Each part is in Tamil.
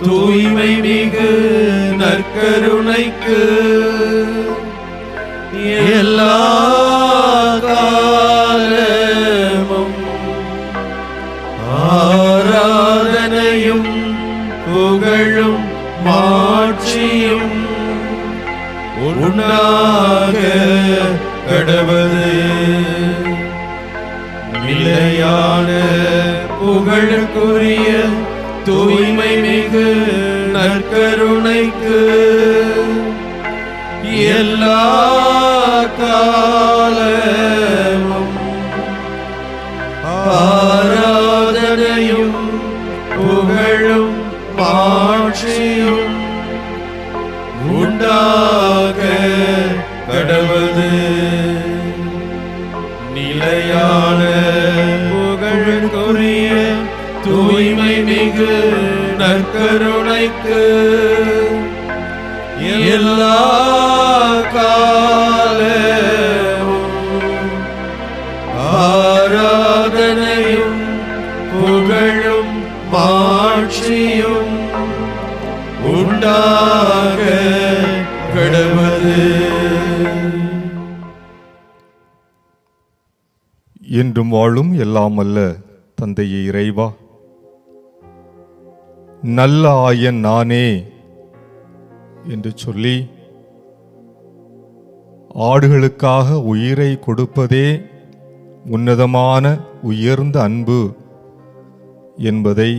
தூய்மை மிகு நற்கருணைக்கு எல்லா காலமும் ஆராதனையும் புகழும் மாட்சியும் உண்டாக கடவது. நிலையான புகழுக்குரிய தூய்மை மிகு நற்கருணைக்கு எல்லா காலமும் ஆராதனையும் புகழும் மாட்சியும் உண்டாக கடவது. நிலையான புகழுக்குரிய தூய்மை மிகு நற்கருணைக்கு எல்லா காலமும் ஆராதனையும் புகழும் மாட்சியும் உண்டாக கடவது. என்றும் வாழும் எல்லாம் அல்ல தந்தையே இறைவா, நல்ல ஆயன் நானே என்று சொல்லி ஆடுகளுக்காக உயிரை கொடுப்பதே உன்னதமான உயர்ந்த அன்பு என்பதை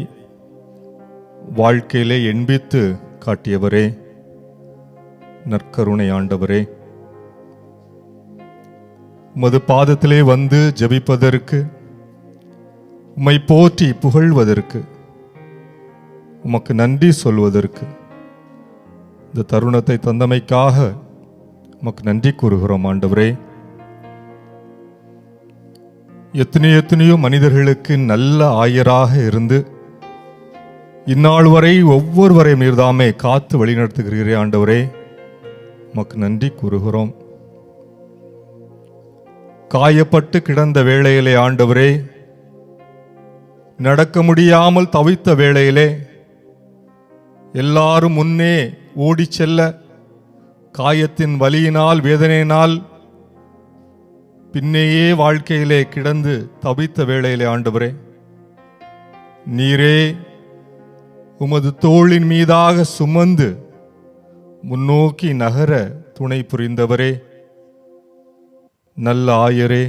வாழ்க்கையிலே எண்பித்து காட்டியவரே, நற்கருணை ஆண்டவரே, உமது பாதத்திலே வந்து ஜெபிப்பதற்கு, உம்மை போற்றி புகழ்வதற்கு, உமக்கு நன்றி சொல்வதற்கு இந்த தருணத்தை தந்தமைக்காக உமக்கு நன்றி கூறுகிறோம் ஆண்டவரே. எத்தனையோ மனிதர்களுக்கு நல்ல ஆயராக இருந்து இந்நாள் வரை ஒவ்வொருவரை நீர்தாமே காத்து வழிநடத்துகிறீரே ஆண்டவரே, உமக்கு நன்றி கூறுகிறோம். காயப்பட்டு கிடந்த வேளையிலே ஆண்டவரே, நடக்க முடியாமல் தவித்த வேளையிலே எல்லாரும் முன்னே ஓடி செல்ல, காயத்தின் வலியினால் வேதனையினால் பின்னேயே வாழ்க்கையிலே கிடந்து தவித்த வேளையிலே ஆண்டவரே, நீரே உமது தோளின் மீதாக சுமந்து முன்னோக்கி நகர துணை புரிந்தவரே, நல்ல ஆயரே,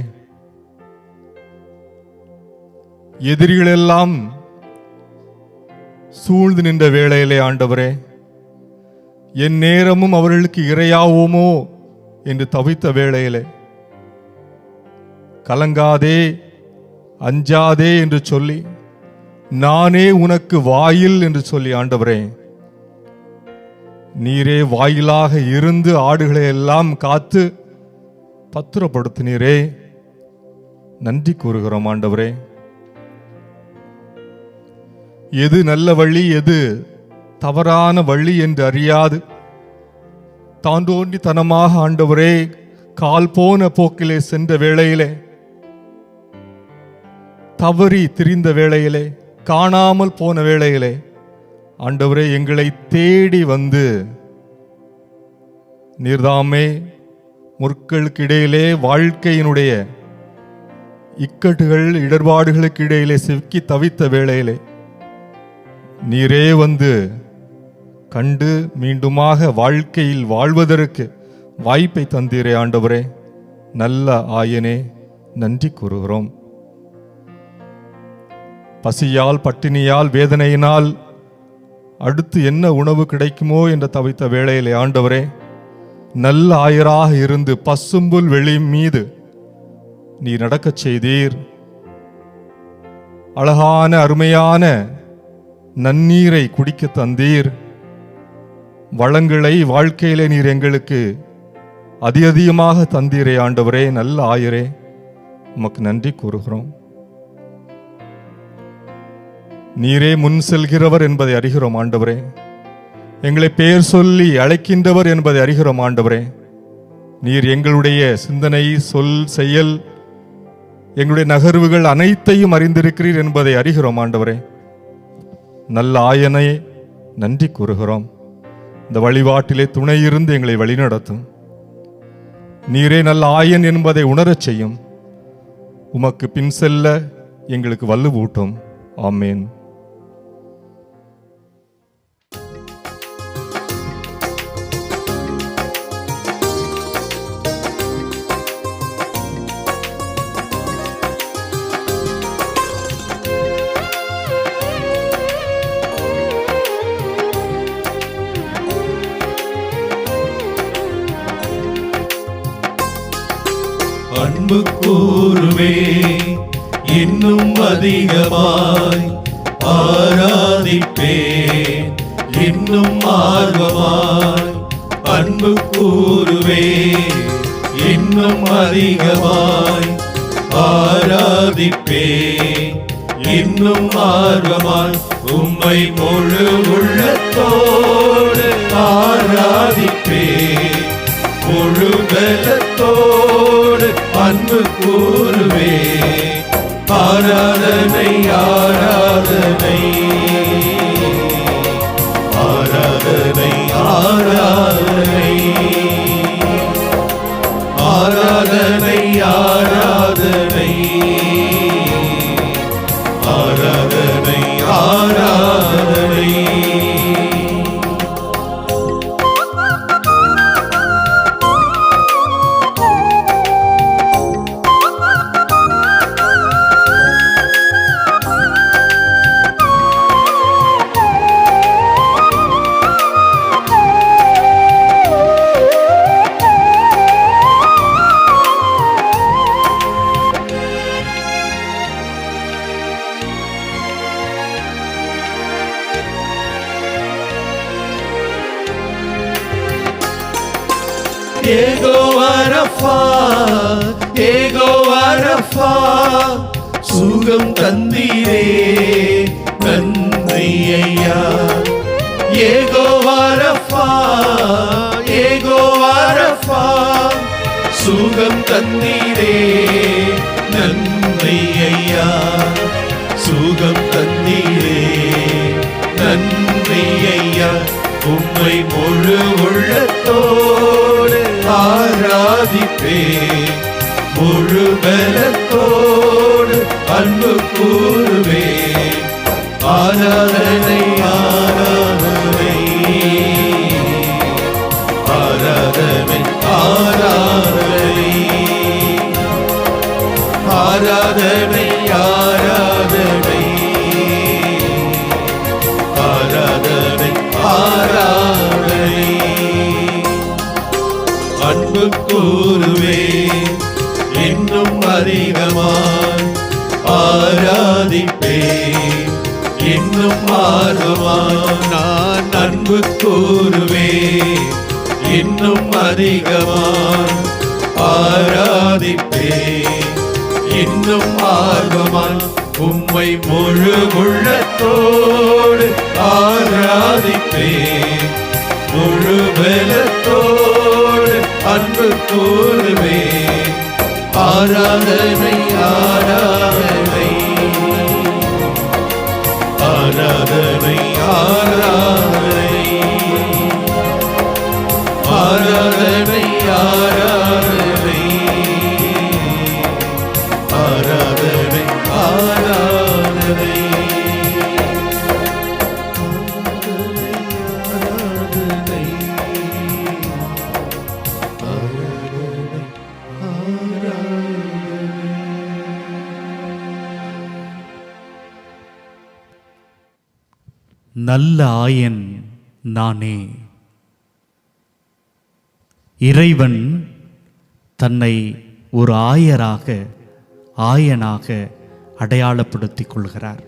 எதிரிகளெல்லாம் சூழ்ந்து நின்ற வேளையிலே ஆண்டவரே, என் நேரமும் அவர்களுக்கு இரையாவோமோ என்று தவித்த வேளையிலே கலங்காதே அஞ்சாதே என்று சொல்லி, நானே உனக்கு வாயில் என்று சொல்லி ஆண்டவரே, நீரே வாயிலாக இருந்து ஆடுகளை எல்லாம் காத்து பத்திரப்படுத்தினீரே, நன்றி கூறுகிறோம் ஆண்டவரே. எது நல்ல வழி எது தவறான வழி என்று அறியாது தாண்டோண்டித்தனமாக ஆண்டவரே கால் போன போக்கிலே சென்ற வேளையிலே, தவறி திரிந்த வேளையிலே, காணாமல் போன வேளையிலே ஆண்டவரே எங்களை தேடி வந்து நீர்தாமே முற்களுக்கு இடையிலே வாழ்க்கையினுடைய இக்கட்டுகள் இடர்பாடுகளுக்கு இடையிலே சிக்கி தவித்த வேளையிலே நீரே வந்து கண்டு மீண்டுமாக வாழ்க்கையில் வாழ்வதற்கு வாய்ப்பை தந்தீரே ஆண்டவரே, நல்ல ஆயனே, நன்றி கூறுகிறோம். பசியால் பட்டினியால் வேதனையினால் அடுத்து என்ன உணவு கிடைக்குமோ என்று தவித்த வேளையிலே ஆண்டவரே, நல்ல ஆயராக இருந்து பசும்புல் வெளி மீது நீ நடக்கச் செய்தீர். அழகான அருமையான நன்னீரை குடிக்க தந்தீர். வளங்களை வாழ்க்கையிலே நீர் எங்களுக்கு அதிகமாக தந்தீரே ஆண்டவரே, நல்ல ஆயரே, உமக்கு நன்றி கூறுகிறோம். நீரே முன் செல்கிறவர் என்பதை அறிகிறோம் ஆண்டவரே. எங்களை பெயர் சொல்லி அழைக்கின்றவர் என்பதை அறிகிறோம் ஆண்டவரே. நீர் எங்களுடைய சிந்தனை, சொல், செயல், எங்களுடைய நகர்வுகள் அனைத்தையும் அறிந்திருக்கிறீர் என்பதை அறிகிறோம் ஆண்டவரே. நல்ல ஆயனே, நன்றி கூறுகிறோம். இந்த வழிபாட்டிலே துணை இருந்து எங்களை வழிநடத்தும். நீரே நல்ல ஆயன் என்பதை உணரச் செய்யும். உமக்கு பின் செல்ல எங்களுக்கு வலுவூட்டும். ஆமேன். அன்பு கூறுவே இன்னும் அதிகமாய் ஆராதிப்பேன் இன்னும் ஆர்வமாய். அன்பு கூறுவே இன்னும் அதிகமாய் ஆராதிப்பேன் இன்னும் ஆர்வமாய். உம்மை முழு உள்ளத்தோடு ஆராதிப்பேன் முழு பலத்தோடு. அன்பு கூறுவே ஆராதனை ஆராதனை ஆராதனை ஆராதனை ஆராதனை ஆராதனை ஆராதனை ஆராதனை. யெகோவா ரஃபா யெகோவா ரஃபா சுகம் தந்தீரே நன்றி ஐயா. யெகோவா ரஃபா யெகோவா ரஃபா சுகம் தந்தீரே நன்றி ஐயா. சுகம் தந்தீரே நன்றி ஐயா. உம்மை முழு உள்ளத்தோடு ஆராதிப்பேன் முழு பலத்தோடு. அன்பு கூறுவேன் ஆராதனை ஆராதனை ஆராதனை ஆராதனை ஆராதனை ஆராதனை ஆராதனை ஆராதனை. அன்பு கூறுவே இன்னும் அதிகமாய் ஆராதிப்பேன் இன்னும் ஆர்வமாய். நான் அன்பு கூறுவே இன்னும் அதிகமாய் ஆராதிப்பேன் இன்னும் ஆர்வமாய். உம்மை முழு உள்ளத்தோடு ஆராதிப்பேன் முழு பலத்தோடு. அன்பு கூறுவேன் ஆராதனை ஆராதனை ஆராதனை ஆராதனை ஆராதனை ஆராதனை ஆராதனை ஆராதனை. நல்ல ஆயன் நானே. இறைவன் தன்னை ஒரு ஆயனாக அடையாளப்படுத்திக் கொள்கிறார்.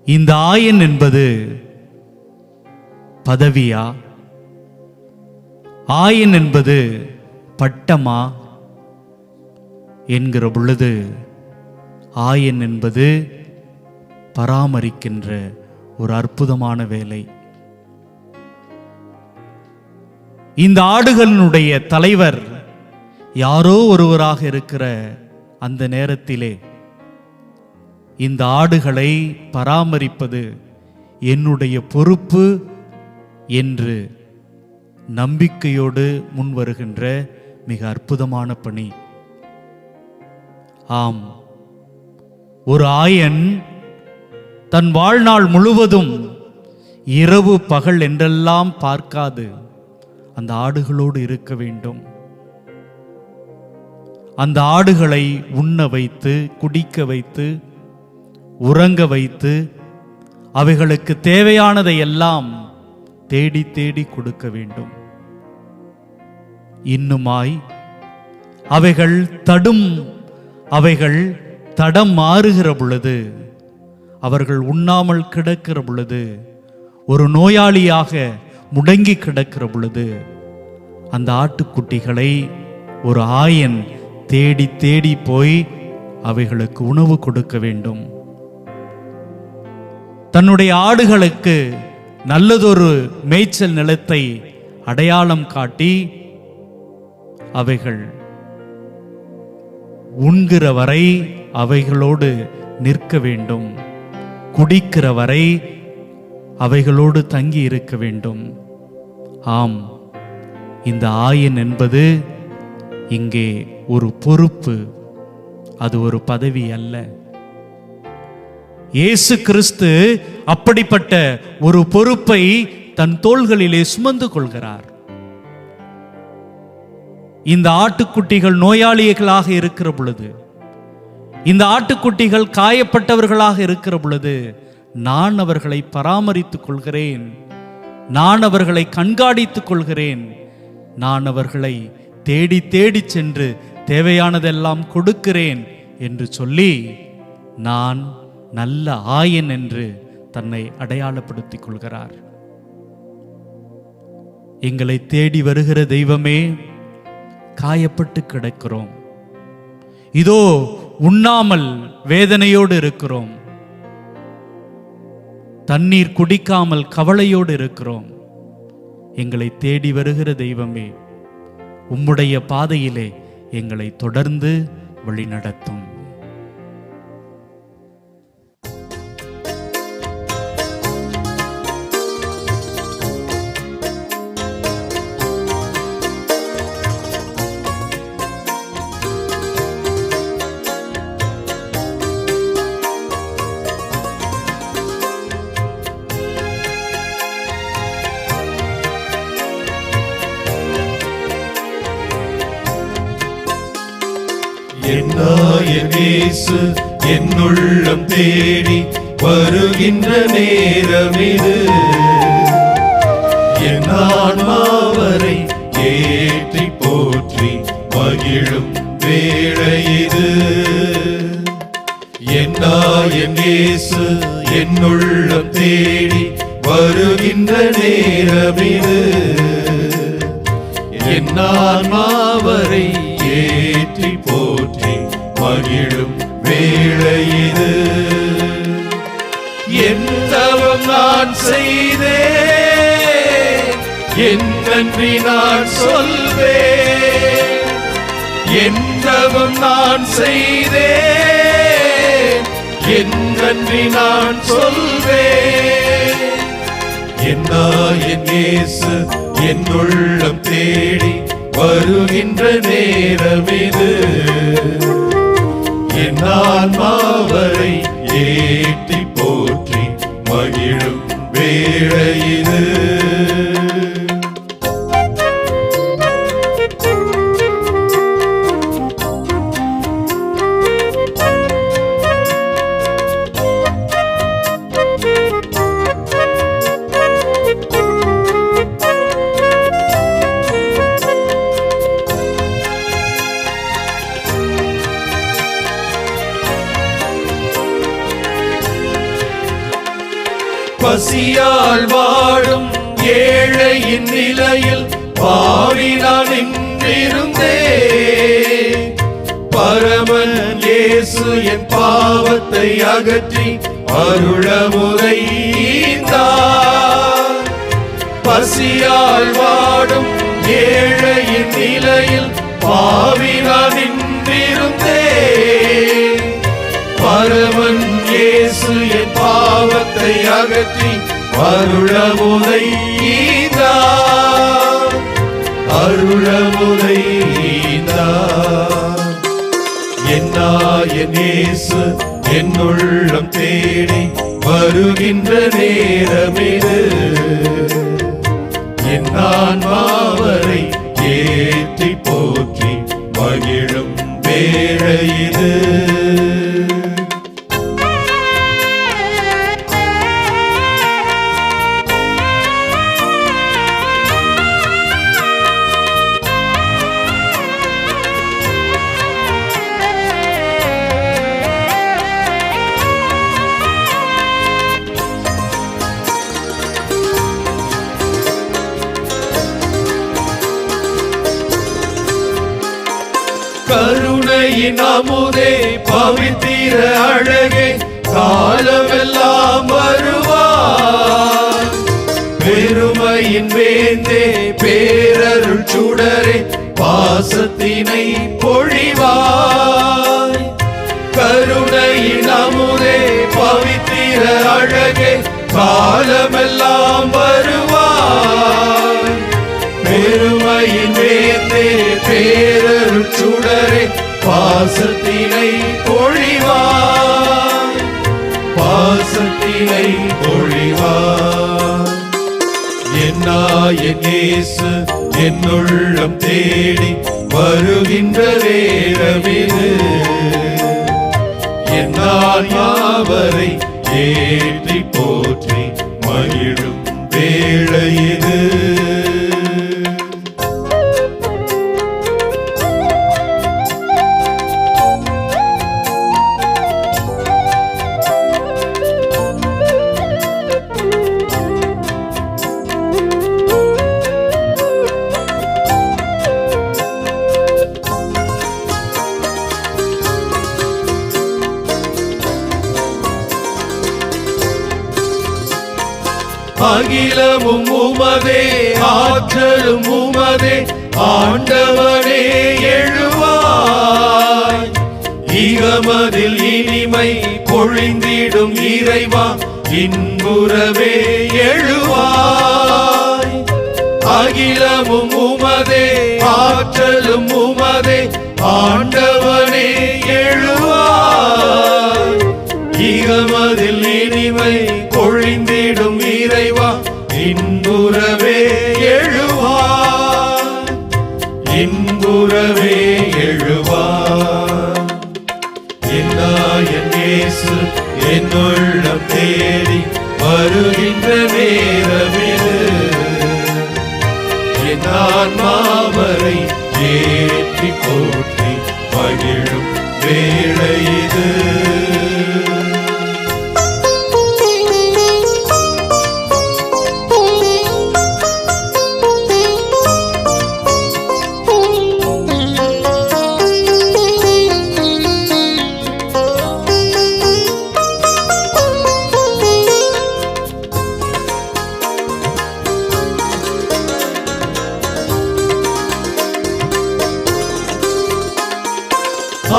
இந்த ஆயன் என்பது பதவியா, ஆயன் என்பது பட்டமா என்கிற பொழுது, ஆயன் என்பது பராமரிக்கின்ற ஒரு அற்புதமான வேலை. இந்த ஆடுகளினுடைய தலைவர் யாரோ ஒருவராக இருக்கிற அந்த நேரத்திலே இந்த ஆடுகளை பராமரிப்பது என்னுடைய பொறுப்பு என்று நம்பிக்கையோடு முன்வருகின்ற மிக அற்புதமான பணி. ஆம், ஒரு ஆயன் தன் வாழ்நாள் முழுவதும் இரவு பகல் என்றெல்லாம் பார்க்காது அந்த ஆடுகளோடு இருக்க வேண்டும். அந்த ஆடுகளை உண்ண வைத்து, குடிக்க வைத்து, உறங்க வைத்து, அவைகளுக்கு தேவையானதை எல்லாம் தேடி தேடி கொடுக்க வேண்டும். இன்னுமாய் அவைகள் தடம் மாறுகிற பொழுது, அவர்கள் உண்ணாமல் கிடக்கிற பொழுது, ஒரு நோயாளியாக முடங்கி கிடக்கிற பொழுது, அந்த ஆட்டுக்குட்டிகளை ஒரு ஆயன் தேடி தேடி போய் அவைகளுக்கு உணவு கொடுக்க வேண்டும். தன்னுடைய ஆடுகளுக்கு நல்லதொரு மேய்ச்சல் நிலத்தை அடையாளம் காட்டி அவைகள் உண்கிற வரை அவைகளோடு நிற்க வேண்டும், குடிக்கிற வரை அவைகளோடு தங்கி இருக்க வேண்டும். ஆம், இந்த ஆயன் என்பது இங்கே ஒரு பொறுப்பு, அது ஒரு பதவி அல்ல. இயேசு கிறிஸ்து அப்படிப்பட்ட ஒரு பொறுப்பை தன் தோள்களிலே சுமந்து கொள்கிறார். இந்த ஆட்டுக்குட்டிகள் நோயாளிகளாக இருக்கிற பொழுது, இந்த ஆட்டுக்குட்டிகள் காயப்பட்டவர்களாக இருக்கிற பொழுது, நான் அவர்களை பராமரித்துக் கொள்கிறேன், நான் அவர்களை கண்காணித்துக் கொள்கிறேன், நான் அவர்களை தேடி தேடி சென்று தேவையானதெல்லாம் கொடுக்கிறேன் என்று சொல்லி நான் நல்ல ஆயன் என்று தன்னை அடையாளப்படுத்திக் கொள்கிறார். எங்களை தேடி வருகிற தெய்வமே, காயப்பட்டு கிடக்கிறோம், இதோ உண்ணாமல் வேதனையோடு இருக்கிறோம், தண்ணீர் குடிக்காமல் கவலையோடு இருக்கிறோம். எங்களை தேடி வருகிற தெய்வமே, உம்முடைய பாதையிலே எங்களை தொடர்ந்து வழிநடத்தும். என் இயேசு என் உள்ளம் தேடி வருகின்ற நேரம் இது, என் ஆன்மாவரை ஏற்றி போற்றி மகிழும் வேளை இது. என் இயேசு என் உள்ளம் தேடி வருகின்ற நேரம் இது, என் ஆன்மாவரை ஏற்றி போற்றி மகிழும் வேளை இது. என் தவம் நான் செய்தேன், என் நன்றி நான் சொல்வேன், என் தவம் நான் செய்தேன், என் நன்றி நான் சொல்வேன். என் இயேசு என் உள்ளம் தேடி வருகின்ற நேரம் இது, என் ஆன்மாவரை ஏற்றி போற்றி மகிழும் வேளை இது. பசியால் வாடும் ஏழையின் நிலையில் பாவி நான் நின்றிருந்தேன். பரமன் இயேசு என் பாவத்தை அகற்றி அருளமுதை ஈந்தார். பசியால் வாடும் ஏழையின் நிலையில் பாவி நான் நின்றிருந்தேன். பரமன் பாவத்தை அகற்றி அருளமுதை ஈந்தார், அருளமுதை ஈந்தார். என் இயேசு என் உள்ளம் தேடி வருகின்ற நேரமிது, என் ஆன்மாவரை ஏற்றி போற்றி மகிழும் வேளை இது. கருணையின் அமுதே பவித்திர அழகே காலமெல்லாம் வருவார். பெருமையின் வேந்தே பேரருள் சுடரே பாசத்தினை பொழிவாய். கருணையின் அமுதே பவித்திர அழகே காலமெல்லாம் வருவாய். பெருமையின் வேந்தே பேரருள் சுடரே பாசத்தினை பொழிவாய், பாசத்தினை பொழிவாய். என் இயேசு என் உள்ளம் தேடி வருகின்ற நேரமிது, என் ஆன்மாவரை ஏற்றி போற்றி மகிழும் வேளை இது. அகிலமும் உமதே ஆற்றலும் உமதே ஆண்டவனே எழுவாய். இகமதில் இனிமை பொழிந்திடும் இறைவா இன்புறவே எழுவாய். அகிலமும் உமதே ஆற்றலும் உமதே ஆண்டவனே எழுவாய். இகமதில் இனிமை பொழிந்திடும் இறைவா இன்புறவே எழுவாய், இன்புறவே எழுவாய். என் இயேசு என் உள்ளம் தேடி வருகின்ற நேரமிது, என் ஆன்மாவரை ஏற்றி போற்றி மகிழும் வேளை இது.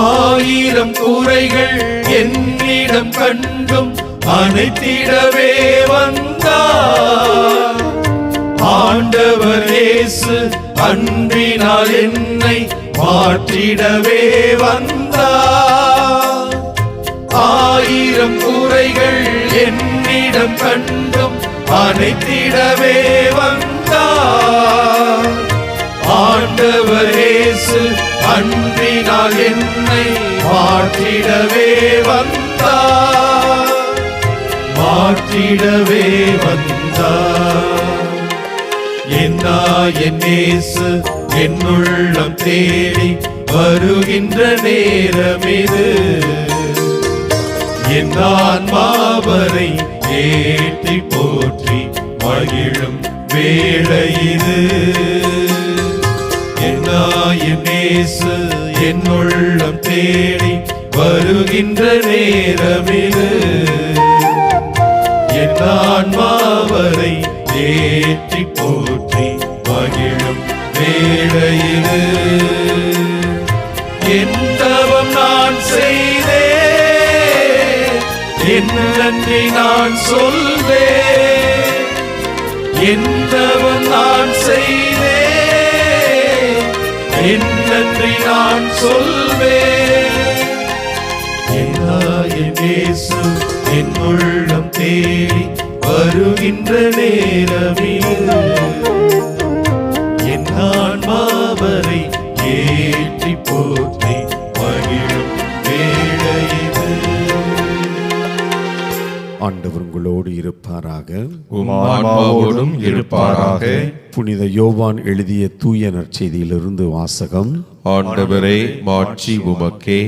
ஆயிரம் குறைகள் என்னிடம் கண்டும் அனைத்திடவே வந்தார். ஆண்டவர் இயேசு அன்பினால் என்னை மாற்றிடவே வந்தார். ஆயிரம் குறைகள் என்னிடம் கண்டும் அனைத்திடவே வந்தார். ஆண்டவர் இயேசு அன்பினால் என்னை மாற்றிடவே வந்தார், மாற்றிடவே வந்தார். என் இயேசு என் உள்ளம் தேடி வருகின்ற நேரமிது, என் ஆன்மாவரை ஏற்றி போற்றி மகிழும் வேளை இது. என் இயேசு என் உள்ளம் தேடி வருகின்ற நேரமிது, என் ஆன்மாவரை ஏற்றி போற்றி மகிழும் வேளை இது. என் தவம் நான் செய்தேன், என் நன்றி நான் சொல்வேன், என்னவன் நான் செய்தேன், என் நன்றி நான் சொல்வேன். என் இயேசு என் உள்ளம் தேடி வருகின்ற நேரமிது, என் ஆன்மாவரை ஏற்றி போற்றி மகிழும் வேளையிது. ஆண்டவர் உங்களோடு இருப்பாராக, உம் ஆன்மாவோடும் இருப்பாராக. புனித யோவான் எழுதிய தூய நற்செய்தியிலிருந்து வாசகம். ஆண்டவரே மாட்சி உமக்கே.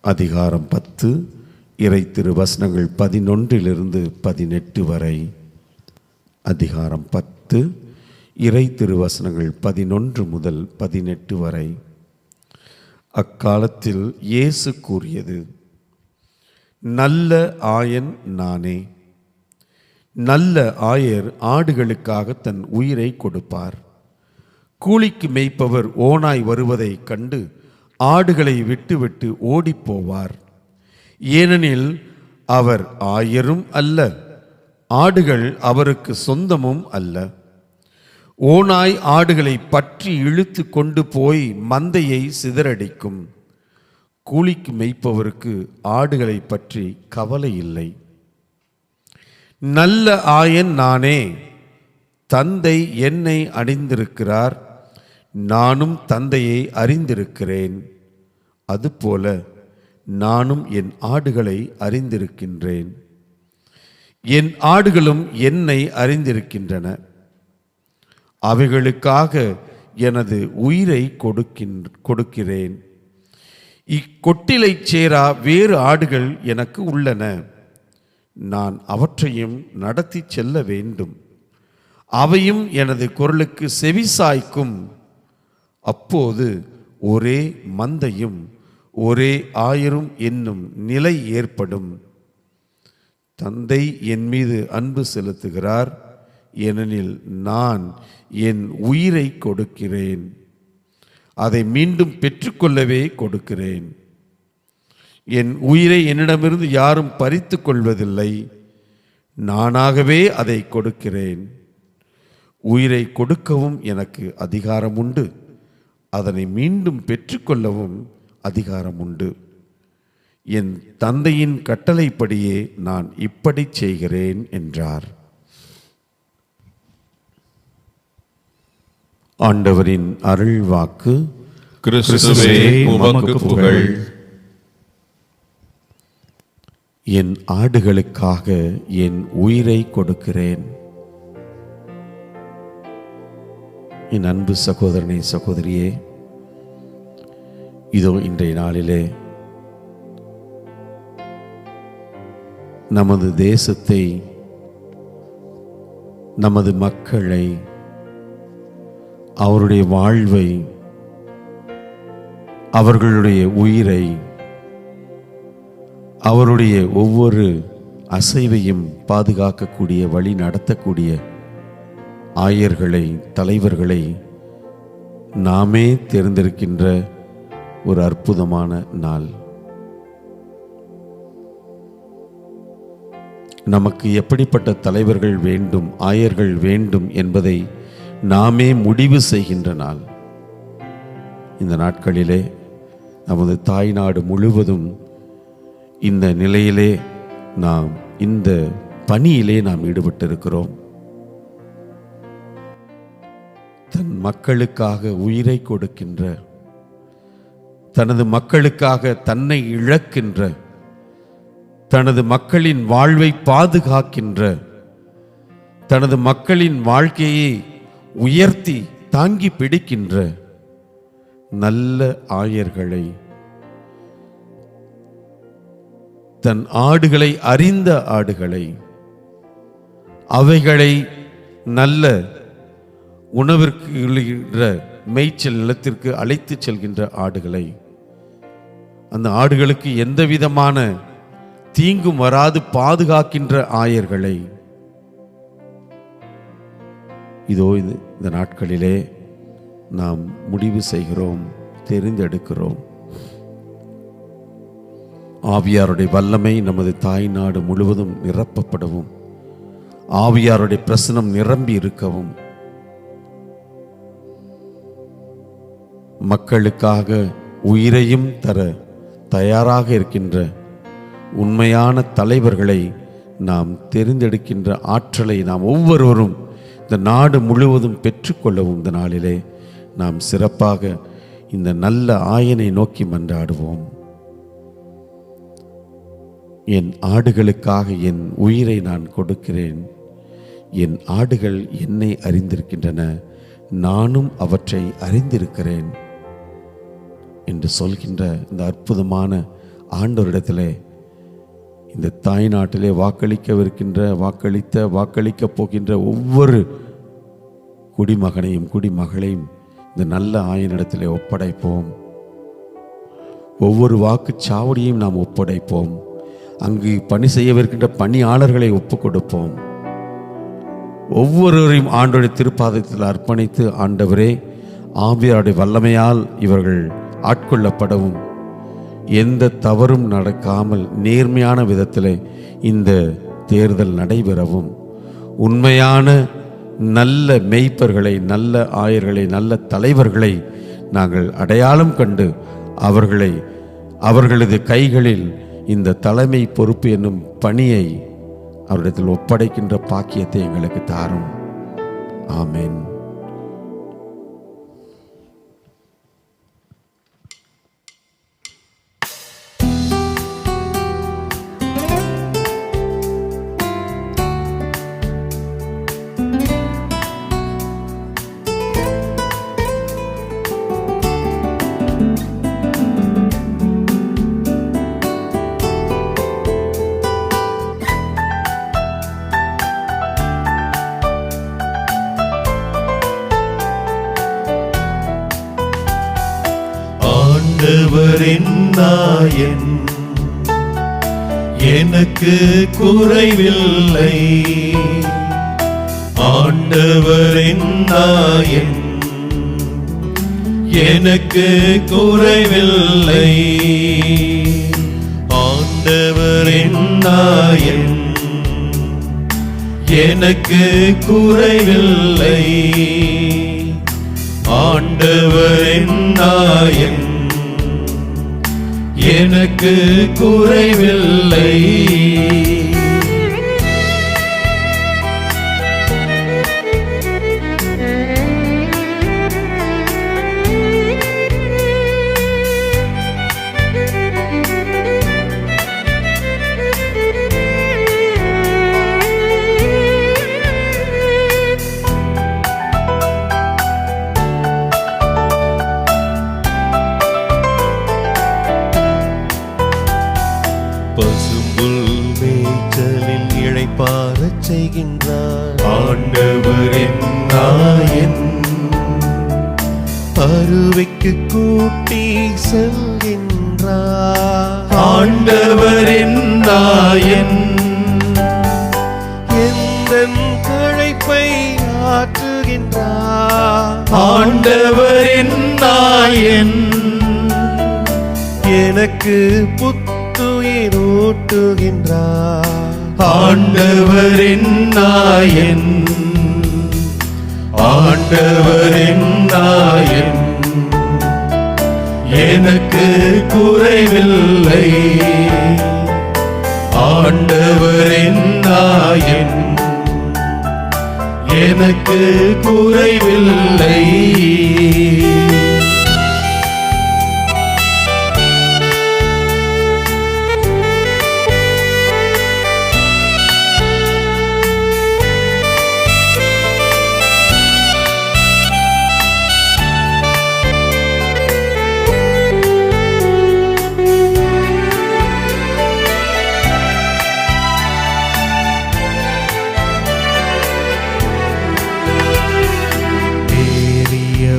அதிகாரம் 10, இறை திருவசனங்கள் 11 18 வரை. அதிகாரம் 10, இறை திருவசனங்கள் 11 முதல் 18 வரை. அக்காலத்தில் இயேசு கூறியது, நல்ல ஆயன் நானே. நல்ல ஆயர் ஆடுகளுக்காக தன் உயிரை கொடுப்பார். கூலிக்கு மேய்ப்பவர் ஓநாய் வருவதை கண்டு ஆடுகளை விட்டுவிட்டு ஓடிப்போவார். ஏனெனில் அவர் ஆயரும் அல்ல, ஆடுகள் அவருக்கு சொந்தமும் அல்ல. ஓநாய் ஆடுகளை பற்றி இழுத்து கொண்டு போய் மந்தையை சிதறடிக்கும். கூலிக்கு மேய்ப்பவருக்கு ஆடுகளை பற்றி கவலை இல்லை. நல்ல ஆயன் நானே. தந்தை என்னை அணிந்திருக்கிறார், நானும் தந்தையை அறிந்திருக்கிறேன். அதுபோல நானும் என் ஆடுகளை அறிந்திருக்கின்றேன், என் ஆடுகளும் என்னை அறிந்திருக்கின்றன. அவைகளுக்காக எனது உயிரை கொடுக்கிறேன். இக்கொட்டிலைச் சேரா வேறு ஆடுகள் எனக்கு உள்ளன. நான் அவற்றையும் நடத்தி செல்ல வேண்டும். அவையும் எனது குரலுக்கு செவிசாய்க்கும். அப்போது ஒரே மந்தையும் ஒரே ஆயரும் என்னும் நிலை ஏற்படும். தந்தை என் மீது அன்பு செலுத்துகிறார், ஏனெனில் நான் என் உயிரை கொடுக்கிறேன். அதை மீண்டும் பெற்றுக்கொள்ளவே கொடுக்கிறேன். என் உயிரை என்னிடமிருந்து யாரும் பறித்து கொள்வதில்லை, நானாகவே அதை கொடுக்கிறேன். உயிரை கொடுக்கவும் எனக்கு அதிகாரம் உண்டு, அதனை மீண்டும் பெற்றுக்கொள்ளவும் அதிகாரம் உண்டு. என் தந்தையின் கட்டளைப்படியே நான் இப்படி செய்கிறேன் என்றார். ஆண்டவரின் அருள் வாக்கு. கிறிஸ்துவே உமக்கு புகழ். என் ஆடுகளுக்காக என் உயிரை கொடுக்கிறேன். என் அன்பு சகோதரனே, சகோதரியே, இதோ இன்றைய நாளிலே நமது தேசத்தை, நமது மக்களை, அவருடைய வாழ்வை, அவர்களுடைய உயிரை, அவருடைய ஒவ்வொரு அசைவையும் பாதுகாக்கக்கூடிய, வழி நடத்தக்கூடிய ஆயர்களை, தலைவர்களை நாமே தேர்ந்தெடுக்கின்ற ஒரு அற்புதமான நாள். நமக்கு எப்படிப்பட்ட தலைவர்கள் வேண்டும், ஆயர்கள் வேண்டும் என்பதை நாமே முடிவு செய்கின்ற நாள். இந்த நாட்களிலே நமது தாய்நாடு முழுவதும் இந்த நிலையிலே நாம், இந்த பணியிலே நாம் ஈடுபட்டிருக்கிறோம். தன் மக்களுக்காக உயிரை கொடுக்கின்ற, தனது மக்களுக்காக தன்னை இழக்கின்ற, தனது மக்களின் வாழ்வை பாதுகாக்கின்ற, தனது மக்களின் வாழ்க்கையை உயர்த்தி தாங்கி பிடிக்கின்ற நல்ல ஆயர்களை, தன் ஆடுகளை அறிந்த ஆடுகளை, அவைகளை நல்ல உணவிற்கு மேய்ச்சல் நிலத்திற்கு அழைத்து செல்கின்ற ஆடுகளை, அந்த ஆடுகளுக்கு எந்த விதமான தீங்கும் வராது பாதுகாக்கின்ற ஆயர்களை, இதோ இந்த நாட்களிலே நாம் முடிவு செய்கிறோம், தெரிந்தெடுக்கிறோம். ஆவியாருடைய வல்லமை நமது தாய் நாடு முழுவதும் நிரப்பப்படவும், ஆவியாருடைய பிரசனம் நிரம்பி இருக்கவும், மக்களுக்காக உயிரையும் தர தயாராக இருக்கின்ற உண்மையான தலைவர்களை நாம் தெரிந்தெடுக்கின்ற ஆற்றலை நாம் ஒவ்வொருவரும் இந்த நாடு முழுவதும் பெற்றுக்கொள்ளவும் இந்த நாளிலே நாம் சிறப்பாக இந்த நல்ல ஆயனை நோக்கி மன்றாடுவோம். என் ஆடுகளுக்காக என் உயிரை நான் கொடுக்கிறேன். என் ஆடுகள் என்னை அறிந்திருக்கின்றன, நானும் அவற்றை அறிந்திருக்கிறேன் என்று சொல்கின்ற இந்த அற்புதமான ஆண்டவரிடத்திலே இந்த தாய் நாட்டிலே வாக்களிக்கப் போகின்ற ஒவ்வொரு குடிமகனையும் குடிமகளையும் இந்த நல்ல ஆயனிடத்திலே ஒப்படைப்போம். ஒவ்வொரு வாக்குச்சாவடியையும் நாம் ஒப்படைப்போம். அங்கு பணி செய்யவிருக்கின்ற பணியாளர்களை ஒப்புக் கொடுப்போம். ஒவ்வொருவரையும் ஆண்டவருடைய திருப்பாதத்தில் அர்ப்பணித்து, ஆண்டவரே, ஆவியாருடைய வல்லமையால் இவர்கள் ஆட்கொள்ளப்படவும், எந்த தவறும் நடக்காமல் நேர்மையான விதத்தில் இந்த தேர்தல் நடைபெறவும், உண்மையான நல்ல மெய்ப்பர்களை, நல்ல ஆயர்களை, நல்ல தலைவர்களை நாங்கள் அடையாளம் கண்டு அவர்களது கைகளில் இந்த தலைமை பொறுப்பு என்னும் பணியை அவரிடத்தில் ஒப்படைக்கின்ற பாக்கியத்தை எங்களுக்கு தாரும். ஆமென். ஆண்டவரின் நாயன் எனக்கு குறைவில்லை. ஆண்டவரின் நாயன் எனக்கு குறைவில்லை. ஆண்டவரின் நாயன் எனக்கு குறைவில்லை. ஆண்டவரின் நாயன் எனக்கு குறைவில்லை. பசும்புல் மேய்ச்சலில் இளைப்பாறச் செய்கின்றார். ஆண்டவரின் நாயன் அருவிக்கு கூட்டி செல்கின்றார். ஆண்டவரின் நாயன் எந்தன் களைப்பை ஆற்றுகின்றார். ஆண்டவரின் நாயன் எனக்கு புத்துயிர் ஊட்டுகின்றார். ஆண்டவரின் நாயன், ஆண்டவரின் நாயன் எனக்கு குறைவில்லை. ஆண்டவரின் நாயன் எனக்கு குறைவில்லை.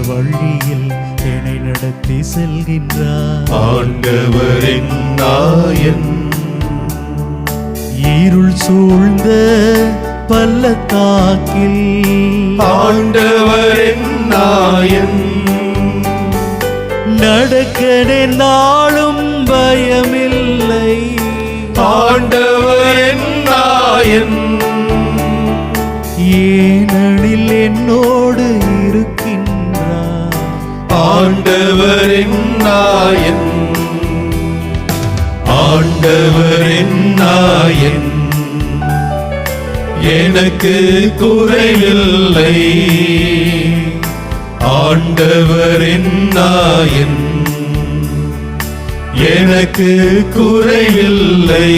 வழியில் என்னை நடத்தி செல்கின்றார். ஆண்டவரின் நாயன் இருள் சூழ்ந்த பள்ளத்தாக்கில் ஆண்டவரின் நாயன் நடக்க நாளும் பயமில்லை. நாயன், ஏனெனில் என்னோடு இருக்கின்றார். ஆண்டவரின் நாயன், ஆண்டவரின் நாயன், எனக்கு குறைவில்லை. ஆண்டவரின் நாயன், எனக்கு குறைவில்லை.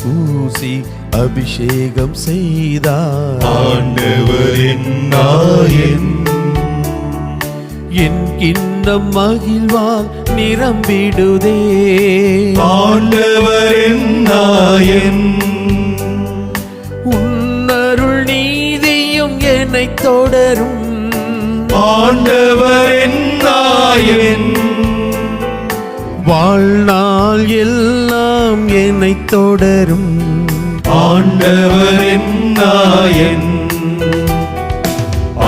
பூசி அபிஷேகம் செய்தார். ஆண்டவரின் நாயன், என் கிண்ணம் மகிழ்வால் நிரம்பிடுதே. ஆண்டவரின் நாயன், உன்னருள் நீதியும் என்னை தொடரும். ஆண்டவரின் நாயன், வாழ்நாள் எல்லாம் என்னை தொடரும். ஆண்டவரின் நாயன்,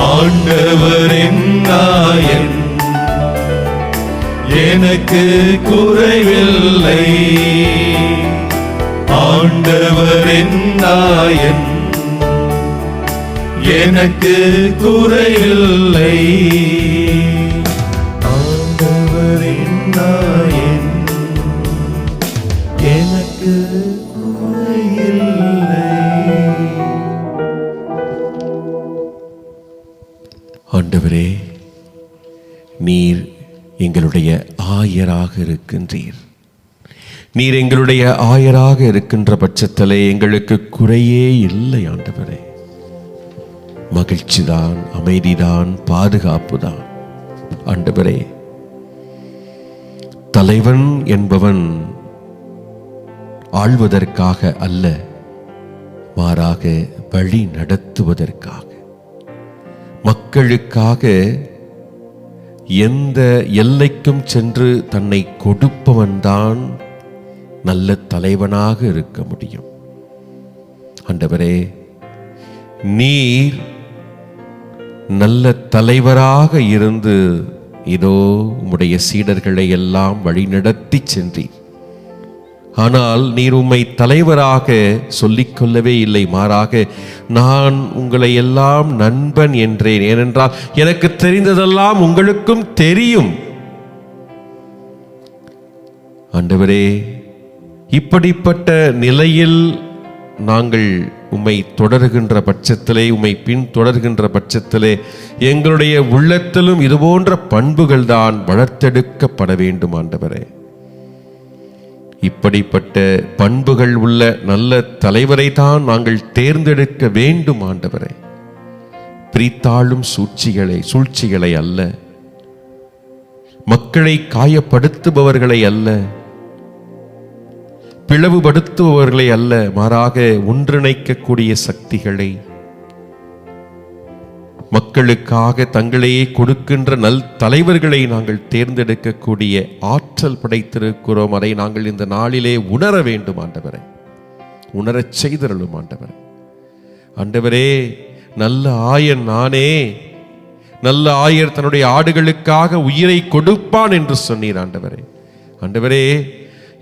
ஆண்டவரின் நாயன், எனக்கு குறைவில்லை. ஆண்டவரின் நாயன், எனக்கு குறைவில்லை. ஆண்டவரின் நாயன், எனக்கு குறையில்லை. ஆண்டவரே, நீர் எங்களுடைய ஆயராக இருக்கின்றீர். நீர் எங்களுடைய ஆயராக இருக்கின்ற பட்சத்திலே எங்களுக்கு குறையே இல்லை. ஆண்டவரே, மகிழ்ச்சிதான், அமைதிதான், பாதுகாப்புதான். ஆண்டவரே, தலைவன் என்பவன் ஆள்வதற்காக அல்ல, மாறாக வழி நடத்துவதற்காக, மக்களுக்காக எந்த எல்லைக்கும் சென்று தன்னை கொடுப்பவன்தான் நல்ல தலைவனாக இருக்க முடியும். ஆண்டவரே, நீர் நல்ல தலைவராக இருந்து இதோ உம்முடைய சீடர்களை எல்லாம் வழிநடத்தி சென்றீர். ஆனால் நீர் உம்மை தலைவராக சொல்லிக்கொள்ளவே இல்லை, மாறாக நான் உங்களை எல்லாம் நண்பன் என்றேன். ஏனென்றால் எனக்கு தெரிந்ததெல்லாம் உங்களுக்கும் தெரியும். ஆண்டவரே, இப்படிப்பட்ட நிலையில் நாங்கள் உம்மை தொடர்கின்ற பட்சத்திலே, உம்மை பின் தொடர்கின்ற பட்சத்திலே எங்களுடைய உள்ளத்திலும் இதுபோன்ற பண்புகள் தான் வளர்த்தெடுக்கப்பட வேண்டும். ஆண்டவரே, இப்படிப்பட்ட பண்புகள் உள்ள நல்ல தலைவரை தான் நாங்கள் தேர்ந்தெடுக்க வேண்டும். ஆண்டவரே, பிரித்தாளும் சூழ்ச்சிகளை அல்ல, மக்களை காயப்படுத்துபவர்களை அல்ல, பிளவுபடுத்துபவர்களை அல்ல, மாறாக ஒன்றிணைக்கக்கூடிய சக்திகளை, மக்களுக்காக தங்களையே கொடுக்கின்ற நல் தலைவர்களை நாங்கள் தேர்ந்தெடுக்கக்கூடிய ஆற்றல் படைத்திருக்கிறோம். அதை நாங்கள் இந்த நாளிலே உணர வேண்டும். ஆண்டவரே, உணரச் செய்தருளும். ஆண்டவரே, ஆண்டவரே, நல்ல ஆயன் நானே, நல்ல ஆயர் தன்னுடைய ஆடுகளுக்காக உயிரை கொடுப்பான் என்று சொன்னீர். ஆண்டவரே, ஆண்டவரே,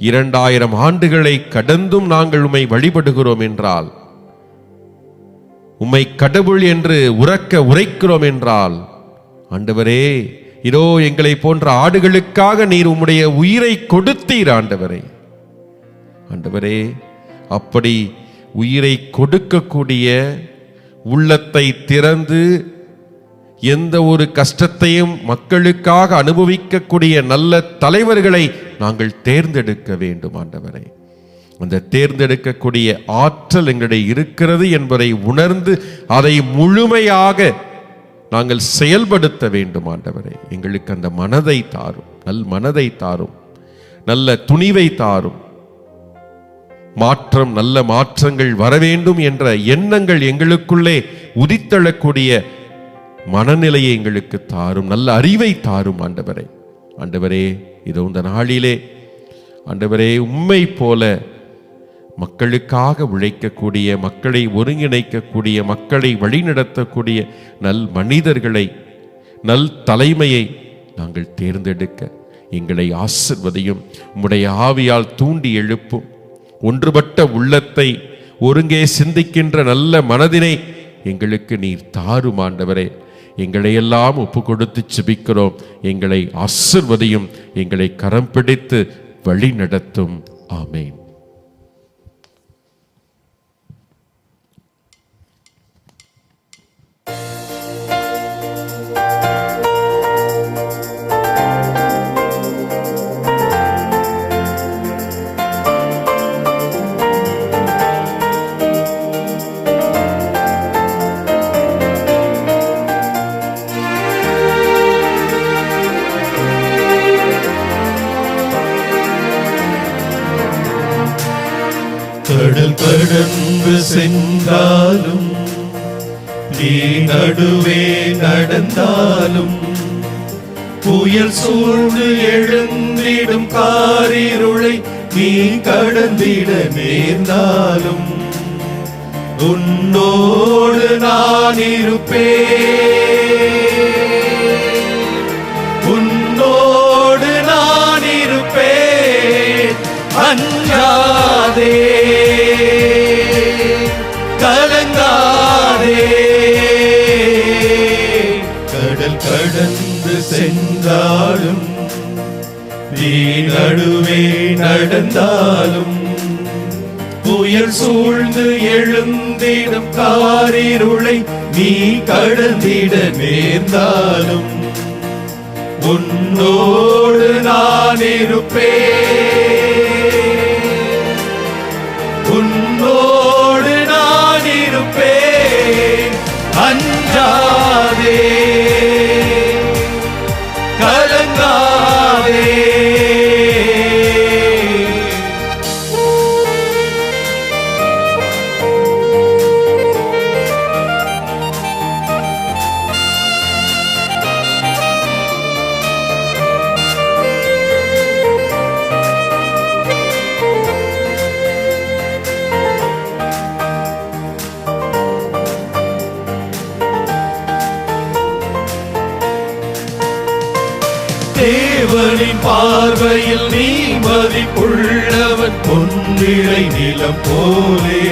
2000 ஆண்டுகளை கடந்தும் நாங்கள் உம்மை வழிபடுகிறோம் என்றால், உம்மை கடவுள் என்று உரைக்கிறோம் என்றால், ஆண்டவரே, இதோ எங்களை போன்ற ஆடுகளுக்காக நீர் உம்முடைய உயிரை கொடுத்தீர். ஆண்டவரே, ஆண்டவரே, அப்படி உயிரை கொடுக்கக்கூடிய, உள்ளத்தை திறந்து எந்த ஒரு கஷ்டத்தையும் மக்களுக்காக அனுபவிக்கக்கூடிய நல்ல தலைவர்களை நாங்கள் தேர்ந்தெடுக்க வேண்டும். ஆண்டவரே, அந்த தேர்ந்தெடுக்கக்கூடிய ஆற்றல் எங்களிடையே இருக்கிறது என்பதை உணர்ந்து அதை முழுமையாக நாங்கள் செயல்படுத்த வேண்டும். ஆண்டவரே, எங்களுக்கு அந்த மனதை தாரும், நல் மனதை தாரும், நல்ல துணிவை தாரும். மாற்றம், நல்ல மாற்றங்கள் வர வேண்டும் என்ற எண்ணங்கள் எங்களுக்குள்ளே உதித்தெழக்கூடிய மனநிலையை எங்களுக்கு தாரும், நல்ல அறிவை தாரும் ஆண்டவரே. ஆண்டவரே, இதோ இந்த நாளிலே ஆண்டவரே, உம்மை போல மக்களுக்காக உழைக்கக்கூடிய, மக்களை ஒருங்கிணைக்கக்கூடிய, மக்களை வழிநடத்தக்கூடிய நல் மனிதர்களை, நல் தலைமையை நாங்கள் தேர்ந்தெடுக்க எங்களை ஆசிர்வதியும். உம்முடைய ஆவியால் தூண்டி எழுப்பும். ஒன்றுபட்ட உள்ளத்தை, ஒருங்கே சிந்திக்கின்ற நல்ல மனதினை எங்களுக்கு நீர் தாரும் ஆண்டவரே. எங்களை எல்லாம் ஒப்பு கொடுத்து செபிக்கிறோம். எங்களை ஆசிர்வதியும், எங்களை கரம் பிடித்து வழி நடத்தும். ஆமேன். கடல் கடந்து சென்றாலும், நீ நடுவே நடந்தாலும், புயல் சூழ்ந்து எழுந்திடும் காரிருளை நீ கடந்திட நேர்ந்தாலும், உன்னோடு நான் இருப்பேன், உன்னோடு நான் இருப்பேன். அஞ்சாதே, கலங்காதே. கடல் கடந்து சென்றாலும், நீ நடுவே நடந்தாலும், புயல் சூழ்ந்து எழுந்திடும் காரிருளை நீ கடந்திட நேர்ந்தாலும், உன்னோடு நான் இருப்பேன், உன்னோடு நான் இருப்பேன். அஞ்சாதே, கலங்காதே. தேவனின் பார்வையில் நீ மதிப்புள்ளவன், பொன்னிலை நிலம் போலே.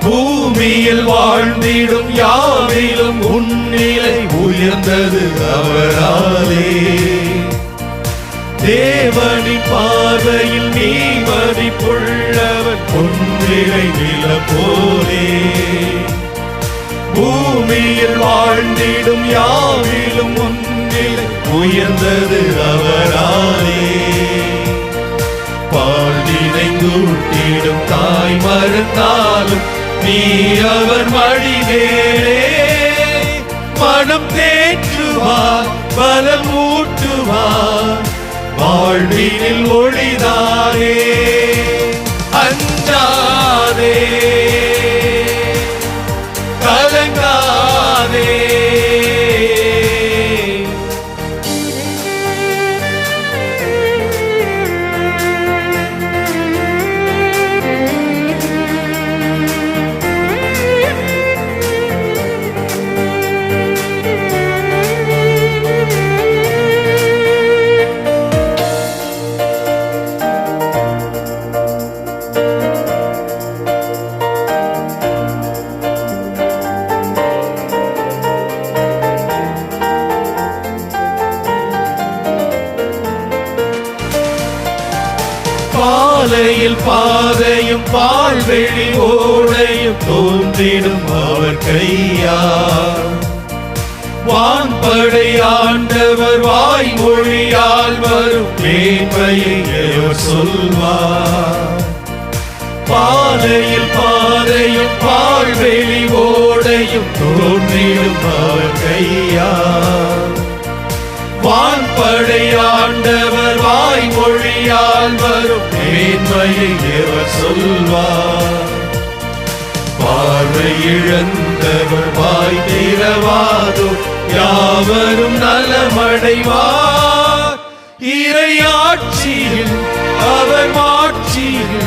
பூமியில் வாழ்ந்திடும் யாவிலும் உன்னிலை உயர்ந்தது அவராலே. தேவனின் பார்வையில் நீ மதிப்புள்ளவன், பொன்னிலை நிலம் போலே. பூமியில் வாழ்ந்திடும் யாவிலும் உன்னிலை உயர்ந்தது அவராலே. பால் நிறைந்தூட்டிடும் தாய் மறந்தாலும் நீ அவர் மடிவேலே. மனம் தேற்றுவார், பலம் ஊட்டுவார், வாழ்வினில் ஒளிதானே. அஞ்சாதே, கலங்காதே. பாலையில் பாதையும் பால்வெளி ஓடையும் தோன்றிடும் அவர் கையால். வான்படை ஆண்டவர் வாய்மொழியால் வரும் மேன்மையை எவர் சொல்வார். பாலையில் பாதையும் பால்வெளி ஓடையும் தோன்றிடும் அவர் கையால். வான்படை ஆண்டவர் வாய்மொழியால் வரும் மேன்மையை எவர் சொல்வார்? பார்வை இழந்தவர் வாய் திறவாதோ யாவரும் நலமடைவார். இறையாட்சியில் அவர் மாட்சியில்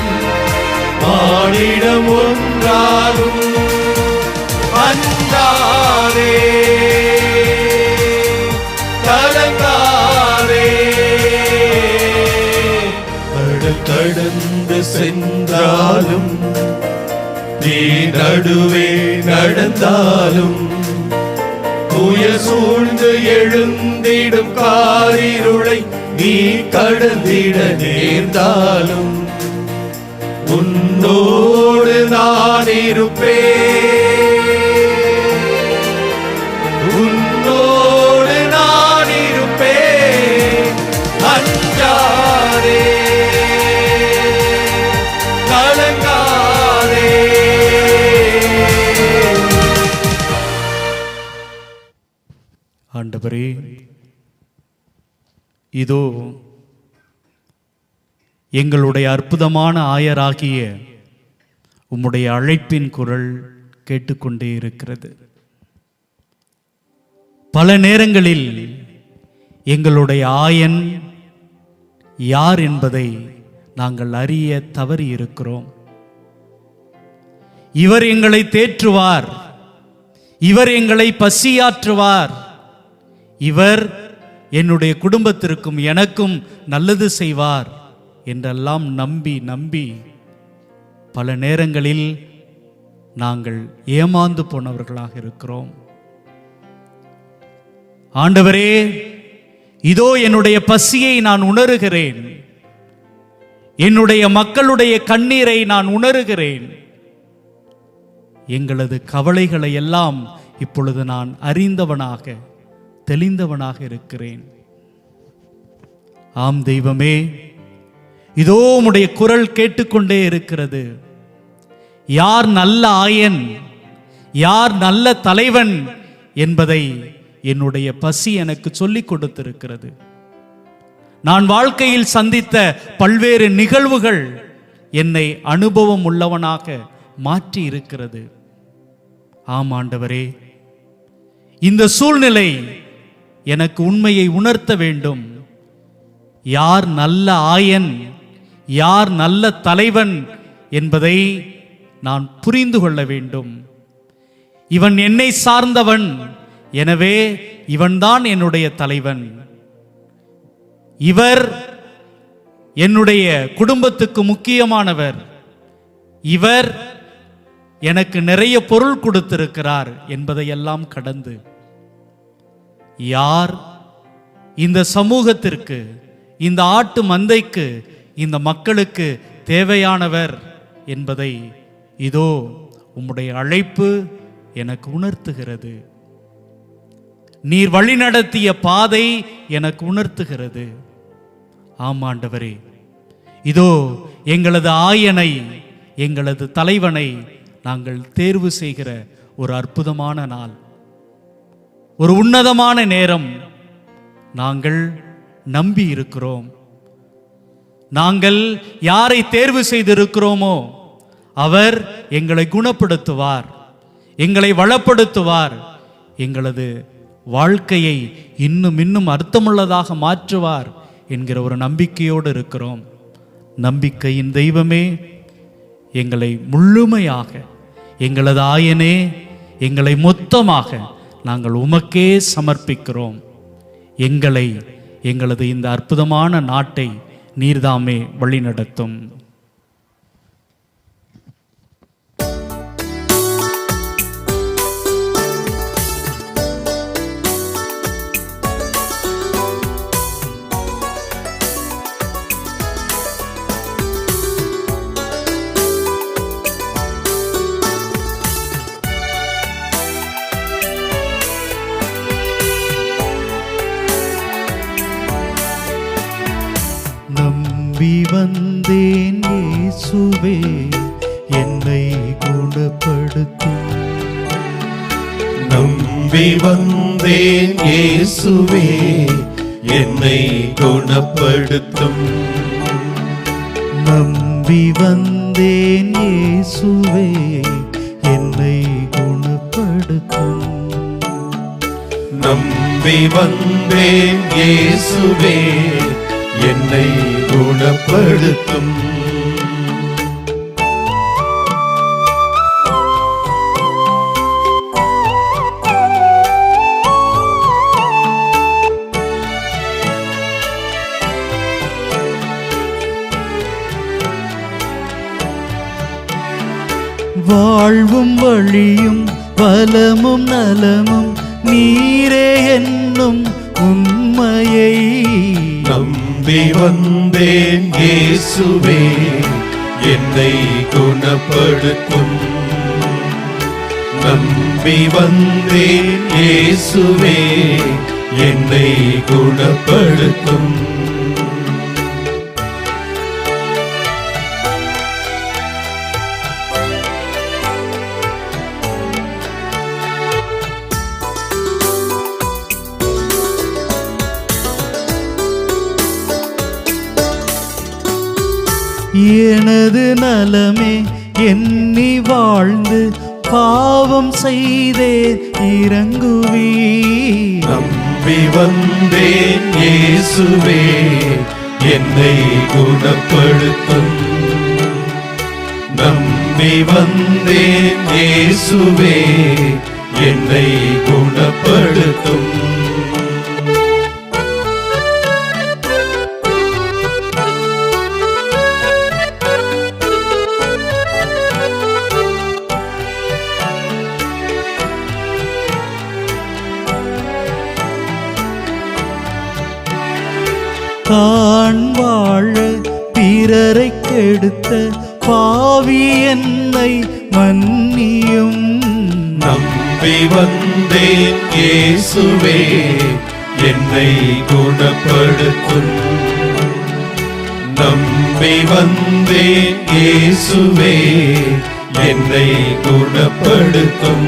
மானிடம் ஒன்றாகும். அஞ்சாதே கலங்காதே, கடல் கடந்து சென்றாலும் நீ நடுவே நடந்தாலும் புயல் சூழ்ந்து எழுந்திடும் காரிருளை நீ கடந்திட நேர்ந்தாலும் உன்னோடு நான் இருப்பேன், உன்னோடு நான் இருப்பேன். அஞ்சாதே கலங்காதே. ஆண்டவரே, இதோ எங்களுடைய அற்புதமான ஆயராகிய உம்முடைய அழைப்பின் குரல் கேட்டுக்கொண்டே இருக்கிறது. பல நேரங்களில் எங்களுடைய ஆயன் யார் என்பதை நாங்கள் அறிய தவறி இருக்கிறோம். இவர் எங்களை தேற்றுவார், இவர் எங்களை பசியாற்றுவார், இவர் என்னுடைய குடும்பத்திற்கும் எனக்கும் நல்லது செய்வார் என்றெல்லாம் நம்பி நம்பி பல நேரங்களில் நாங்கள் ஏமாந்து போனவர்களாக இருக்கிறோம். ஆண்டவரே, இதோ என்னுடைய பசியை நான் உணர்கிறேன், என்னுடைய மக்களுடைய கண்ணீரை நான் உணர்கிறேன். எங்களது கவலைகளை எல்லாம் இப்பொழுது நான் அறிந்தவனாக தெளிந்தவனாக இருக்கிறேன். ஆம் தெய்வமே, இதோ உம்முடைய குரல் கேட்டுக்கொண்டே இருக்கிறது. யார் நல்ல ஆயன், யார் நல்ல தலைவன் என்பதை என்னுடைய பசி எனக்கு சொல்லிக் கொடுத்திருக்கிறது. நான் வாழ்க்கையில் சந்தித்த பல்வேறு நிகழ்வுகள் என்னை அனுபவம் உள்ளவனாக மாற்றி இருக்கிறது. ஆம் ஆண்டவரே, இந்த சூழ்நிலை எனக்கு உண்மையை உணர்த்த வேண்டும். யார் நல்ல ஆயன், யார் நல்ல தலைவன் என்பதை நான் புரிந்து கொள்ள வேண்டும். இவன் என்னை சார்ந்தவன், எனவே இவன்தான் என்னுடைய தலைவன். இவர் என்னுடைய குடும்பத்துக்கு முக்கியமானவர், இவர் எனக்கு நிறைய பொருள் கொடுத்திருக்கிறார் என்பதையெல்லாம் கடந்து யார் இந்த சமூகத்திற்கு, இந்த ஆட்டு மந்தைக்கு, இந்த மக்களுக்கு தேவையானவர் என்பதை இதோ உம்முடைய அழைப்பு எனக்கு உணர்த்துகிறது. நீர் வழிநடத்திய பாதை எனக்கு உணர்த்துகிறது. ஆமாண்டவரே, இதோ எங்களது ஆயனை, எங்களது தலைவனை நாங்கள் தேர்வு செய்கிற ஒரு அற்புதமான நாள், ஒரு உன்னதமான நேரம். நாங்கள் நம்பி இருக்கிறோம். நாங்கள் யாரை தேர்வு செய்திருக்கிறோமோ அவர் எங்களை குணப்படுத்துவார், எங்களை வளப்படுத்துவார், எங்களது வாழ்க்கையை இன்னும் இன்னும் அர்த்தமுள்ளதாக மாற்றுவார் என்கிற ஒரு நம்பிக்கையோடு இருக்கிறோம். நம்பிக்கையின் தெய்வமே, எங்களை முழுமையாக, எங்களது ஆயனே, எங்களை மொத்தமாக நாங்கள் உமக்கே சமர்ப்பிக்கிறோம். எங்களை, எங்களது இந்த அற்புதமான நாட்டை நீர்தாமே வழிநடத்தும். நம்பி வந்தேன் இயேசுவே, என்னை குணப்படுத்தும். நம்பி வந்தேன் இயேசுவே, என்னை குணப்படுத்தும். நம்பி வந்தேன் இயேசுவே என்னை குணப்படுத்தும். நம்பி வந்தேன் இயேசுவே என்னை குணப்படுத்தும். வாழ்வும் வழியும் பலமும் நலமும் நீரே என்னும் உண்மையை நம்பி வந்தேன் இயேசுவே என்னை குணப்படுத்தும். நம்பி வந்தேன் இயேசுவே என்னை குணப்படுத்தும். எனது நலமே எண்ணி வாழ்ந்து பாவம் செய்தே இறங்குவி. நம்பி வந்தேன் இயேசுவே என்னை குணப்படுத்தும். நம்பி வந்தேன் இயேசுவே என்னை குணப்படுத்தும். தான் வாழ பிறரை கெடுத்த பாவி என்னை மன்னியும். நம்பி வந்தேன் இயேசுவே என்னை குணப்படுத்தும். நம்பி வந்தேன் இயேசுவே என்னை குணப்படுத்தும்.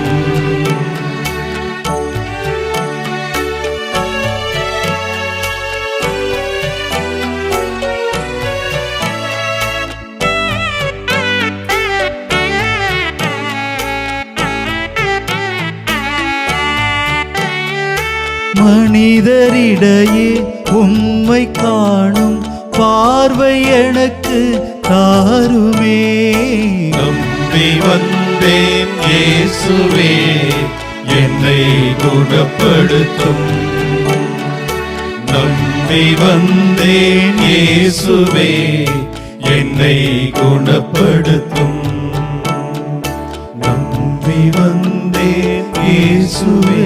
மனிதரிடையே உம்மை காணும் பார்வை எனக்கு தாருமே. நம்பி வந்தேன் இயேசுவே என்னை குணப்படுத்தும். நம்பி வந்தேன் இயேசுவே என்னை குணப்படுத்தும். நம்பி வந்தேன் இயேசுவே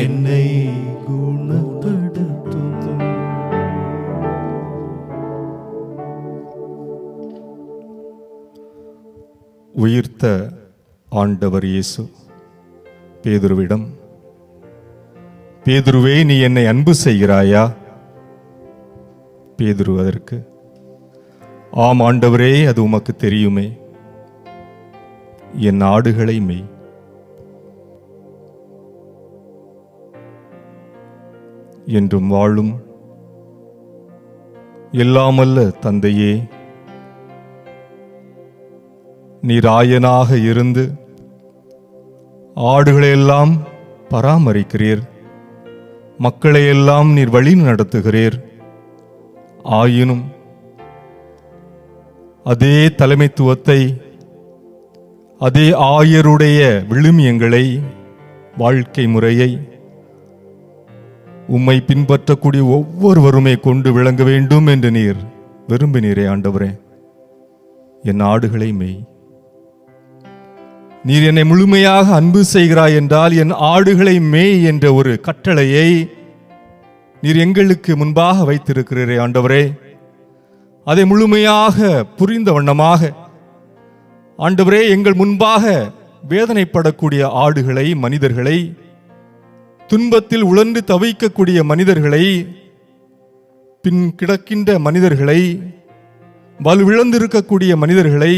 என்னை குணப்படுத்தும். உயிர்த்த ஆண்டவர் இயேசு பேதுருவிடம், பேதுருவே, நீ என்னை அன்பு செய்கிறாயா? பேதுரு அதற்கு, ஆம் ஆண்டவரே, அது உமக்கு தெரியுமே. என் ஆடுகளை மேய். என்றும் வாழும் எல்லாமல்ல தந்தையே, நீர் ஆயனாக இருந்து ஆடுகளையெல்லாம் பராமரிக்கிறீர், மக்களையெல்லாம் நீர் வழி நடத்துகிறீர். ஆயினும் அதே தலைமைத்துவத்தை, அதே ஆயருடைய விழுமியங்களை, வாழ்க்கை முறையை உம்மை பின்பற்றக்கூடிய ஒவ்வொருவருமே கொண்டு விளங்க வேண்டும் என்று நீர் விரும்பினீரே ஆண்டவரே. என் ஆடுகளை மேய். நீர் என்னை முழுமையாக அன்பு செய்கிறாய் என்றால் என் ஆடுகளை மேய் என்ற ஒரு கட்டளையை நீர் எங்களுக்கு முன்பாக வைத்திருக்கிறீரே ஆண்டவரே. அதை முழுமையாக புரிந்த வண்ணமாக ஆண்டவரே, எங்கள் முன்பாக வேதனைப்படக்கூடிய ஆடுகளை, மனிதர்களை, துன்பத்தில் உழன்று தவிக்கக்கூடிய மனிதர்களை, பின் கிடக்கின்ற மனிதர்களை, வலுவிழந்திருக்கக்கூடிய மனிதர்களை,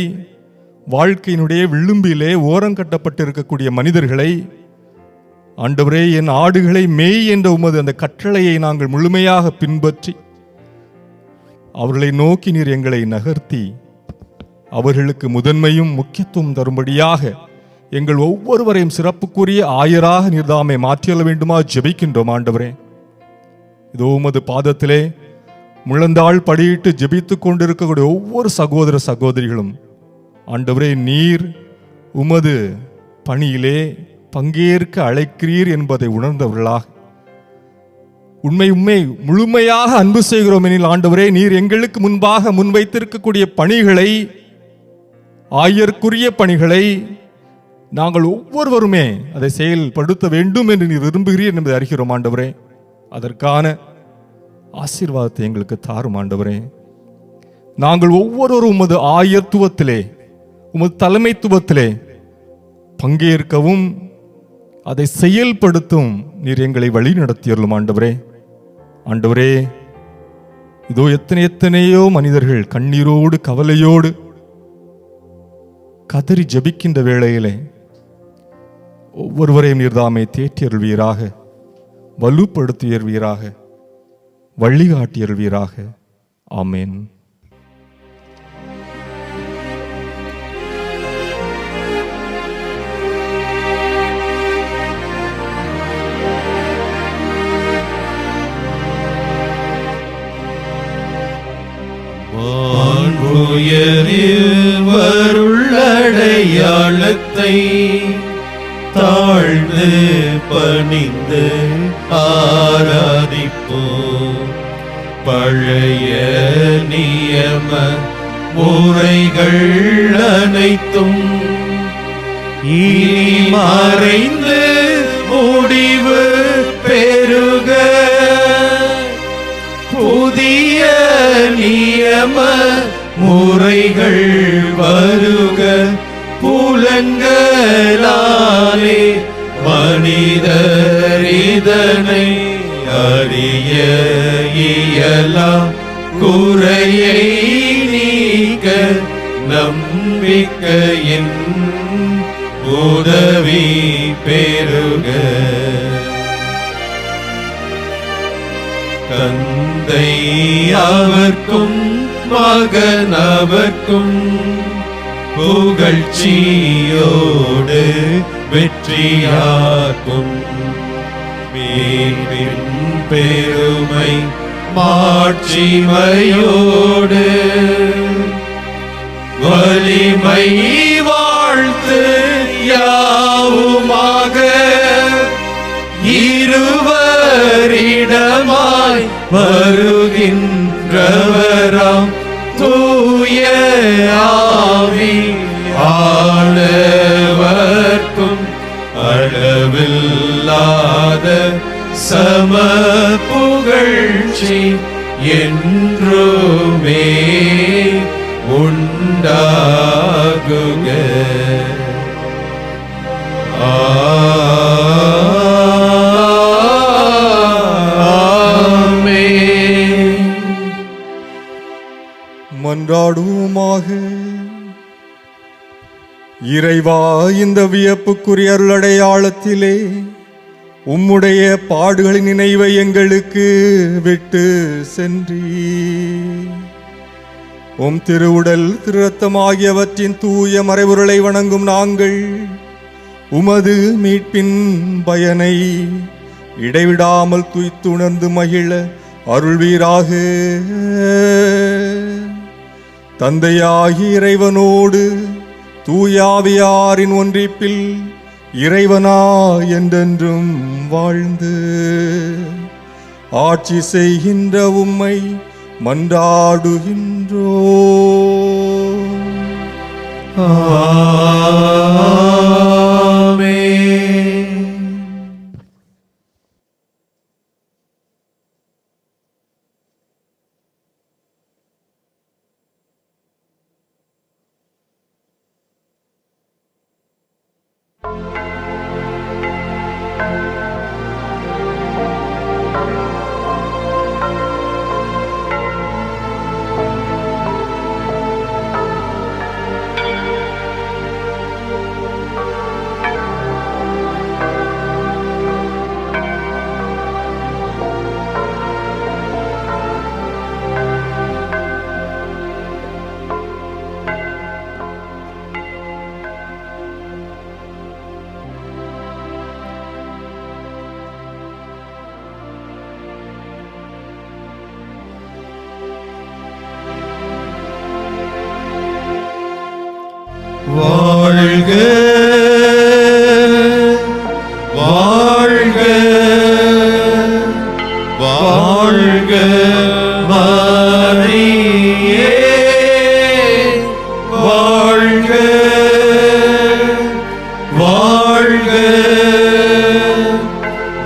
வாழ்க்கையினுடைய விளிம்பிலே ஓரங்கட்டப்பட்டிருக்கக்கூடிய மனிதர்களை ஆண்டவரே, என் ஆடுகளை மேய் என்ற உமது அந்த கட்டளையை நாங்கள் முழுமையாக பின்பற்றி அவர்களை நோக்கி நீர் எங்களை நகர்த்தி அவர்களுக்கு முதன்மையும் முக்கியத்துவம் தரும்படியாக எங்கள் ஒவ்வொருவரையும் சிறப்புக்குரிய ஆயராக நீர்தாமை மாற்றியல்ல வேண்டுமா ஜெபிக்கின்றோம். ஆண்டவரே, இதோ உமது பாதத்திலே முழந்தாள் படியிட்டு ஜெபித்துக் கொண்டிருக்கக்கூடிய ஒவ்வொரு சகோதர சகோதரிகளும் ஆண்டவரே, நீர் உமது பணியிலே பங்கேற்க அழைக்கிறீர் என்பதை உணர்ந்தவர்களாக உண்மை முழுமையாக அன்பு செய்கிறோம் எனில் ஆண்டவரே, நீர் எங்களுக்கு முன்பாக முன்வைத்திருக்கக்கூடிய பணிகளை, ஆயர்க்குரிய பணிகளை நாங்கள் ஒவ்வொருவருமே அதை செயல்படுத்த வேண்டும் என்று நீர் விரும்புகிறீர் என்பதை அறிகிறோம். ஆண்டவரே, அதற்கான ஆசீர்வாதத்தை எங்களுக்கு தாரும். ஆண்டவரே, நாங்கள் ஒவ்வொருவரும் உமது ஆயத்துவத்திலே, உமது தலைமைத்துவத்திலே பங்கேற்கவும் அதை செயல்படுத்தும் நீர் எங்களை வழி நடத்தியருளும். ஆண்டவரே, இதோ எத்தனையோ மனிதர்கள் கண்ணீரோடு கவலையோடு கதறி ஜபிக்கின்ற வேளையிலே ஒவ்வொருவரையும் நீர்தாமே தேற்றியருள்வீராக, வலுப்படுத்தியருள்வீராக, வழிகாட்டியருள்வீராக. ஆமென். உயரில் வருள்ளடையாளத்தை தாழ்ந்து பணிந்து ஆராதிப்போம். பழைய நியம முறைகள் அனைத்தும் இனி மறைந்து முடிவு பெறுக. புதிய நியம முறைகள் வருக. புலன்களாலே மனிதர் இதனை அறிய இயலாம். குறையை நீக்க நம்பிக்கையின் உதவி பெறுக. தந்தை அவர்க்கும் மகன் அவர்க்கும் புகழ்ச்சியோடு வெற்றியாக்கும். மீட்பின் பெருமை மாட்சிமையோடு வலிமை வாழ்த்து யாவுமாக. இருவரிடமாய் வருகின்றவராம் தூய ஆவி ஆளவர்க்கும் அளவில்லாத சம புகழ்ச்சி என்றுமே உண்டாகுக. மன்றாடுவோமாக. இறைவா, இந்த வியப்புக்குரிய அருளடையாளத்திலே உம்முடைய பாடுகளின் நினைவை எங்களுக்கு விட்டு சென்றீ. உம் திருவுடல் திருரத்தம் ஆகியவற்றின் தூய மறைபொருளை வணங்கும் நாங்கள் உமது மீட்பின் பயனை இடைவிடாமல் துய்த்துணர்ந்து மகிழ அருள்வீராக. தந்தையாகி இறைவனோடு தூயாவியாரின் ஒன்றிப்பில் இறைவனா என்றென்றும் வாழ்ந்து ஆட்சி செய்கின்ற உம்மை மன்றாடுகின்றோ.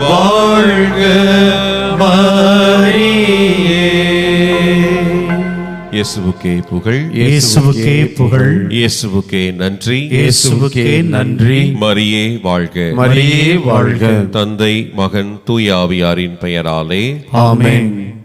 வாழ்க மரியே. இயேசுவுக்கே புகழ், இயேசுவுக்கே புகழ், இயேசுவுக்கே நன்றி, இயேசுவுக்கே நன்றி. மரியே வாழ்க. மரியே வாழ்க. தந்தை, மகன், தூய ஆவியாரின் பெயராலே ஆமென்.